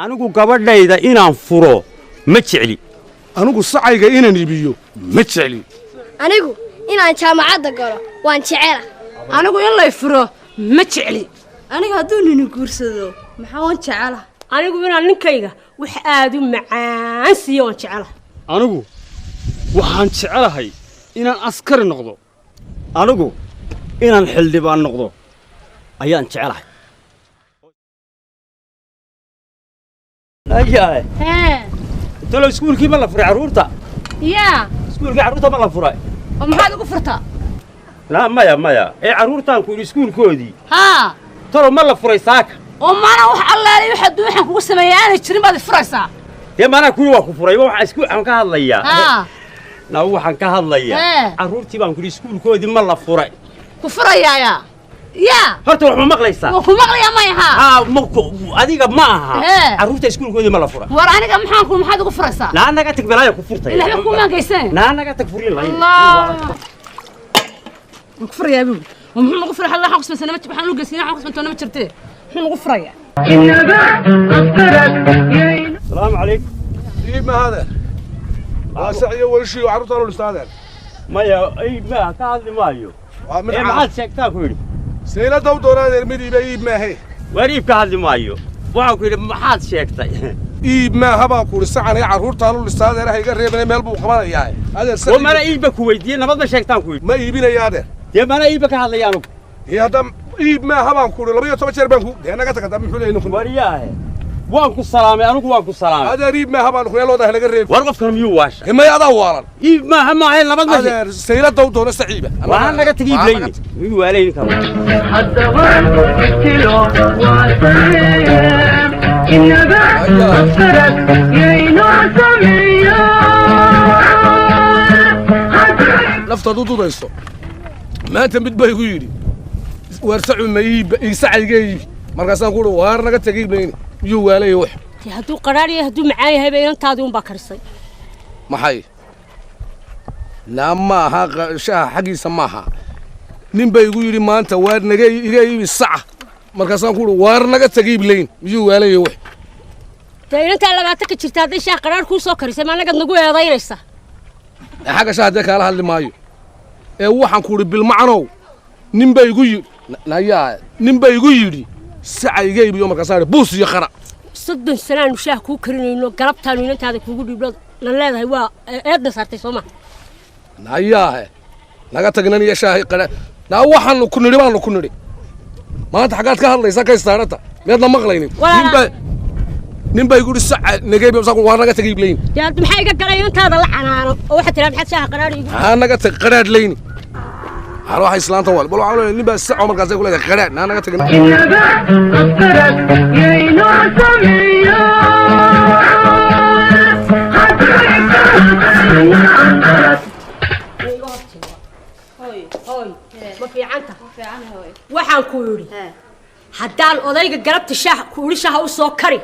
anigu gabadhayda inaan furo ma jecli anigu sacayga inaan iibiyo ma jecli anigu inaan jaamacadda galo waan jecela anigu in lay furo ma jecli aniga hadduu nin guursado maxaa waan jecela anigu inaan ninkayga wax aad u macaan siiyo waan jecela anigu waxaan jecelahay inaan askari noqdo anigu inaan xildhibaan noqdo ayaan jecelahay أيه. ها. تلو سكول كي ما لا فري عرورتا. يا. سكول كي عرورتا ما لا فري. وما هذا قفرتها. لا مايا. إيه عرورتا كل سكول كودي. ها. ترى ما لا فري ساك. وما أنا وح الله لي وحد وحن كوس ميان يشتري بعد فريسة. يا ما أنا كل واحد فري وح سكول عن كهذا يا. ها. لا هو عن كهذا يا. عرورتي بان كل سكول كودي ما لا فري. كفري يا. يا هرتو وحنا مقليسا وكو مقليا ما يها مكو اديقا معها عروتي اسكول كودي ما لا فرا ورانيقا maxaan ku maxaad ugu furaysaa la anaga tagbalaya ku furtay ila waxba kuma geysan la anaga tagfurin la Allah ku furaya buu muxuu ugu furay Allah xaqs masana waxaan u geysan xaqs masana ma jirtee muxuu ugu furaya السلام عليكم إيه ما هذا واسعي أول شيء وعرضنا له الأستاذ ما يا أي ما كهذا ما يو إيه ما حد شكتها كوري سيلا دوران المدي بإيب ما هي وريب كهذا ما يو وعو كوري ما حد شكتها إيب ما هبا كوري الساعة أنا عرضنا له الأستاذ راح يقرب من ملبو خبر ياي هذا السر وما أنا إيب كويتي أنا ما شكتها كوري ما إيبنا يا هذا يا ما أنا إيب كهذا يا نوك يا دم إيب ما هبا كوري لما يتوجه بنكو أنا قلت كذا من حلين نكون ورياه وانكو السلام أنا وانكو السلام هذا ريب ما هبا نكون يلا ده هنقرب ورقف كلام يواش هم يا دوارا إيب ما هم عين لما تمشي هذا سيلا دوران سعيبة وأنا قلت تجيب ليني يو عليني كمان حتى وين كيلو وعسليم إن بعد أفكرك يينو سمية لفت ضد رئيسه ما أنت بتبغى يقولي ورسعوا ما يسعى يجيب مركز أقوله وارنا قلت تجيب ليني يو عليه يوح هدو قراري هدو معاي هاي بين تادون بكرسي ما حي لما ها شاه حقي سماها نبى يقول لي ما أنت وارنا جاي الساعة مركز أقوله وارنا قلت تجيب لين يو عليه يوح تاني أنت على ما تكتشفت هذا الشيء قرار كل سكر يسمى أنا قد نقول هذا يرسى حاجة شاهدك على اللي مايو هو حنقول بالمعنى نبى يقول لا يا نبى يقول لي الساعة جاي يوم مركز بوس يخرع صدق سنة وشاه كوكرين إنه قربت هالمين أنت هذا كوكري بلاد لا هو أبدا صارت سوما لا يا لا تجنني يا شاه قرا لا هو حن كنوري ما كنوري ما أنت حاجات كهلا يساك استارته ميادنا مغليني نبى يقول الساعة نجيب يوم وانا قلت تجيب لين يا أنت محيي قرية أنت هذا لحنا وواحد تلعب حد شاه قرار يقول أنا قلت قرار ليني هروح إسلام طوال بقولوا عملوا نبى الساعة مركز يقول لك قرار أنا قلت إن بعد أفكرك يينو سمية ما في عنها waxaan ku yiri haddaan odayga galabta shaah kuuli shaah u soo kari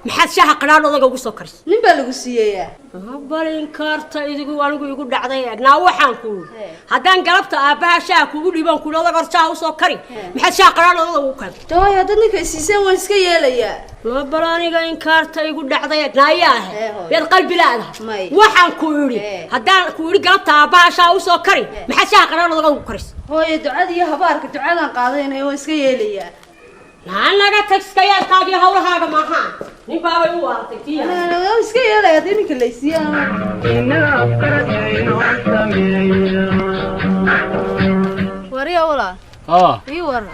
maxaad shaaha qadhaan odayga ugu soo karis nin baa lagu siiyeeyaa balin karta idigu anigu igu dhacday naa waxaan ku haddaan galabta aabbaha shaah kugu dhiban ku odayga shaah u soo kari maxaad shaah qadhaan odayga ugu kari tooy hadda ninka siiseen waan iska yeelayaa loo balaniga in karta igu dhacday naayaa beed qalbi laada waxaan ku yiri haddaan ku yiri galabta aabbaha shaah u soo kari maxaad shaah qadhaan odayga ugu karis hooyo ducada iyo habaarka ducadan qaadayna waan iska yeelayaa naanaga tagskaya qaadiyo hawlahaaga maaha nin baabay u waartay tiya waan iska yeelayaa ninka leysiyaan wariya wala ii wara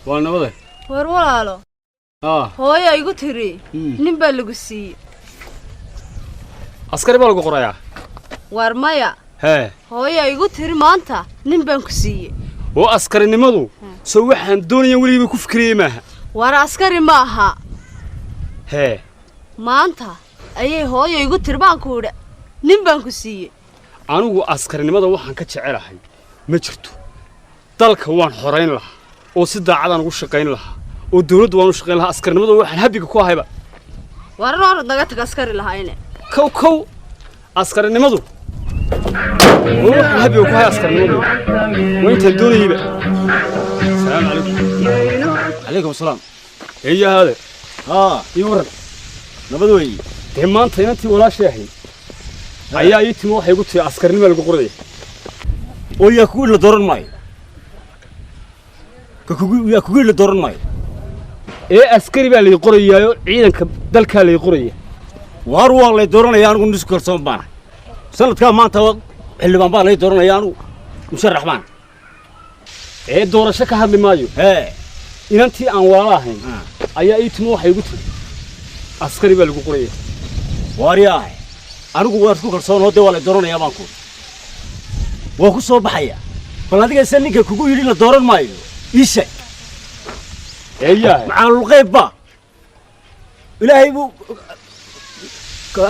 waa nabada war walaalo hooyo igu tiri nin baa lagu siiyey askari baa lagu qorayaa war maya hooyo igu tiri maanta nin baan ku siiyey oo askarinimadu soo waxaan doonayaan weligiiba ku fikiriyey maaha war askari ma aha maanta ayay hooyo igu tiri baan ku idha nin baan ku siiyey anigu askarinimada waxaan ka jecelahay ma jirto dalka waan xorayn lahaa oo si daacadaan ugu shaqayn lahaa oo dawladdu waan u shaqayn lahaa askarinimada waxaan habiga ku ahayba war hor naga tag askari lahayne kow askarinimadu waxaan habiga ku ahay askarinimadu وانت الدنيا بقى السلام عليكم عليكم السلام ايه هذا يورن نبدوي دمانتي انتي ولا شيء ayaa ii timo waxay ugu tii askarnimo lagu qoray oo yaa ku la dooran maayo yaa ku la dooran maayo askari baa la qorayaayo ciidanka dalka la qoraya waar waa la dooranaya anigu nisku kalsoon baan sanadka maanta xilibaan baa la dooranaya anigu musharax baan doorasho ka hadli maayo inantii aan walaalahayn ayaa ii timo waxay ugu tii askari baa lagu qoraya waariyaa anigu waan ku kalsoon oo wala dooranaya baan ku waa ku soo baxaya bal adiga ninka kugu yiri la dooran maayo isha macaan qayb ba ilaahay buu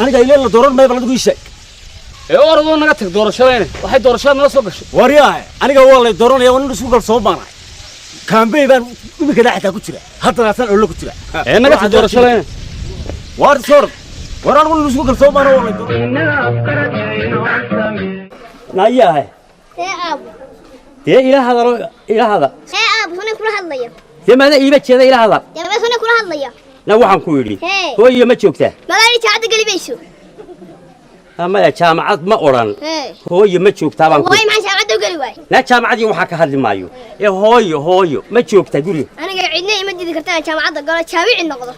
aniga ilaa la dooran maayo bal adigu isha orado naga tag doorashadayna waxay doorashada nala soo gashay wariyaa aniga waa la dooranaya waan isku kalsoon baan kaambey baan imika dhaxta ku jira hadda san oo la ku jira naga tag doorashadayna waar soo وران ولو سوق الصوبان والله نايا هاي ابو الى هذا الى هذا ابو هنا كل هادليا ماذا ايبا جيدا الى هذا يا بس هنا كل هادليا لا waxaan ku yiri hooyo ma joogtaa magaali jaacada galibeyso ama ya jaamacad ma oran hooyo ma joogtaa baan ku hooyo ma jaacada gali waay la jaamacadii waxa ka hadli maayo hooyo ma joogtaa guri aniga cidna ima didi kartaa jaamacada galo jaawici noqdo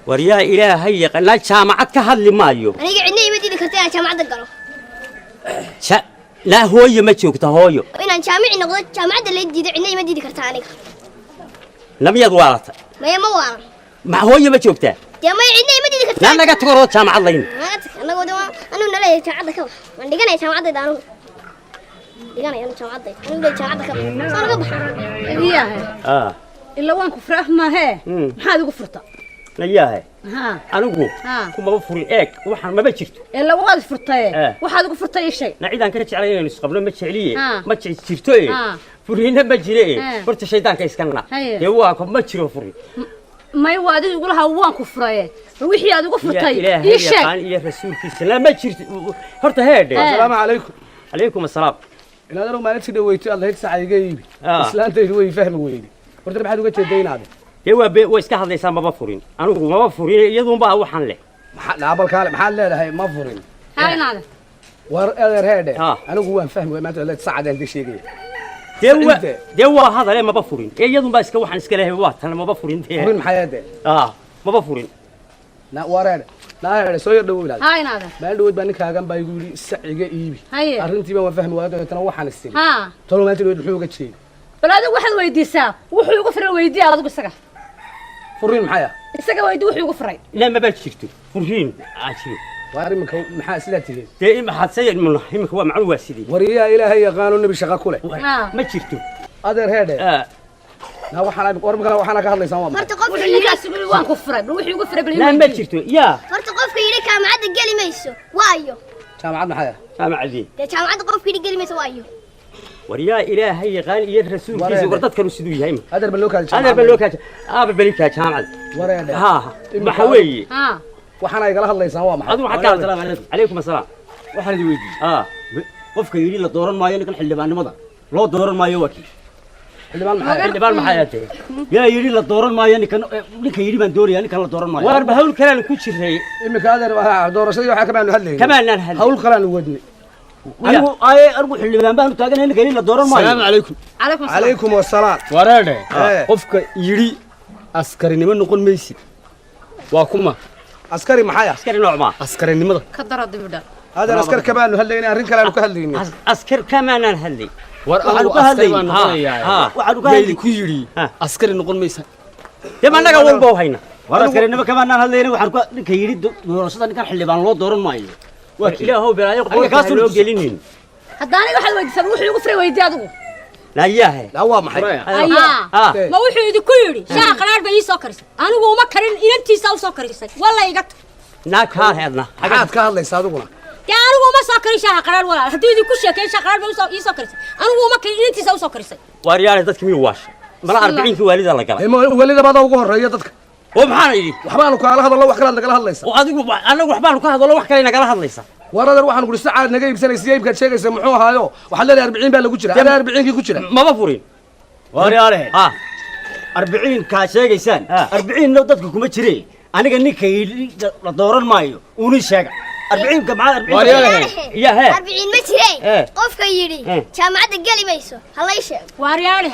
وريا إلهي لا جامعة كهذا مايو. أنا قاعد نيجي بدي ذكرتها جامعة القرا. لا هو يمشيك تهايو. أنا جامعي نقول جامعة اللي جديد عندي ما جدي ذكرتها أنا. لم يضوارت. ما هي موارد. ما هو يمشيك ته. يا ما عندي ما جدي ذكرتها. لا قلت قرأت جامعة اللين. أنا قلت أنا نلاقي جامعة كم. عندي كنا جامعة دانو. ديجانا أنا جامعة ده. أنا نلاقي جامعة كم. صار قبح. إياه. إلا وانك فرح ما هي. هذا قفرته. نياها أنوجو كم بفري وحنا ما بتشرت إلا واحد فرطة واحد فرطة شيء نعيد عن كرتش علينا نسقبنا ما تشعليه ما تشرتوه فرينا بجريه فرت شيطان كيسكننا هو كم ما تشرو فري ما يوادي يقول هوان كفراية روحي هذا كفرطة إيش يا رسول كيس لا ما تشرت فرت هذا السلام عليكم عليكم السلام إن هذا ما نفسي دويتي الله يتسع يجيب إسلام تجوي فهم ويني فرت بحد وقت الدين هذا هو ويسك هذا يسمى مبفورين أنا هو مبفورين يدهم بقى وحن له لا بالكلام محل له هاي مبفورين هاي نعم هذا أنا هو فهم ما تقول تساعد عند شيء هو هذا له مبفورين يدهم بس كوحن سكله هو أنا مبفورين ده من حياته مبفورين لا ورد لا سوي دوي هاي نعم ما دوي بانك هاجم بيقولي السعي إيبي هاي أرنتي ما فهم وهذا تنوع عن السن ها تقول ما تقول الحوجة شيء بلا هذا واحد ويدي سا وحول يقفر ويدي على ذوق السقف فرين محيا السقف ويدي وحول يقفر لا ما بتشكتوا فرين عشير وارمك محاسلته دائما حتسير من همك هو معلومة سيدي وريا إلهي قانون نبي شقة كله ما تشكتوا هذا هذا لا وحنا ورمك لا وحنا كهذا يسوون فرت قف اللي كاسب وان كفر وحول يقفر لا ما تشكتوا يا فرت قف كيري كام عاد قالي ميسو وايو كام عاد محيا كام عادي كام عاد قف كيري قالي ميسو وايو وريا إلهي قال إيه الرسول كيس وردت كانوا سدوا يهيم هذا البلوك هذا بلوك بلوك جامعة ورينا ها محوي ها waxaan ay gala hadlaysaa waa maxay هذا حكى السلام عليكم السلام waxaan idin weydiiyey qofka yiri la dooran maayo ninkan xildhibaannimada loo dooran maayo wakiil xildhibaan maxay ahaatee yaa yiri la dooran maayo ninka yiri baan doonayaa ninkan la dooran maayo war ba hawl kale ku jiray imika adeer doorashadii waxa ka baanu hadlayay kamaan hal hawl kale aan wadnay argu xildhibaan baan taaganahay ninka yiri la dooran maayo السلام عليكم عليكم السلام wareede qofka yiri askarinimo noqon maysid waa kuma askari maxay askari noocma askarinimada ka daro dibdha adeer askar ka baanu hadlaynay arrin kale aan ka hadlaynay askar kamaan hadlay war waxaan ku hadlayaa waxaan ku hadlay ku yiri askari noqon maysan dema naga walba hayna war askarinimo kamaan hadlayna waxaan ku ninka yiri doorashada ninkan xildhibaan loo dooran maayo waa ilaahow bilaayo qofka loo gelinin haddaani waxaad weydiisan wuxuu igu furay weydii adigu لا ياه لا waa maxay ma wuxuu idinku yidhi shaha qaraar bay ii soo karisay anigu uma karin inantiisa u soo karisay walla iga naag kaa heedna maxaad ka hadlaysaa adiguna dee anigu uma soo karin shaha qaraar walaal haddii idinku sheekeen shaha qaraar bay ii soo karisay anigu uma karin inantiisa u soo karisay waaryaale dadka miyuu waasha mala 40kii waalida la galay walida baad ugu horeeya dadka oo maxaan yidhi waxbaanu kala hadalno wax kale nagala hadlaysaa oo adigu anagu waxbaanu ka hadalno wax kale nagala hadlaysaa waradar waxaan ku saacad naga iibsanaysa iibka sheegaysa muxuu ahaayo waxa leeyahay 40 baa lagu jira 40kii ku jira maba furin waaryaale 40 ka sheegaysaan 40 dadku kuma jireen aniga ninka la dooran maayo uuni sheega 40 ka maxaa 40 waaryaale ya he 40 ma jireen qofka yiri jaamacadda gali mayso halay sheeg waaryaale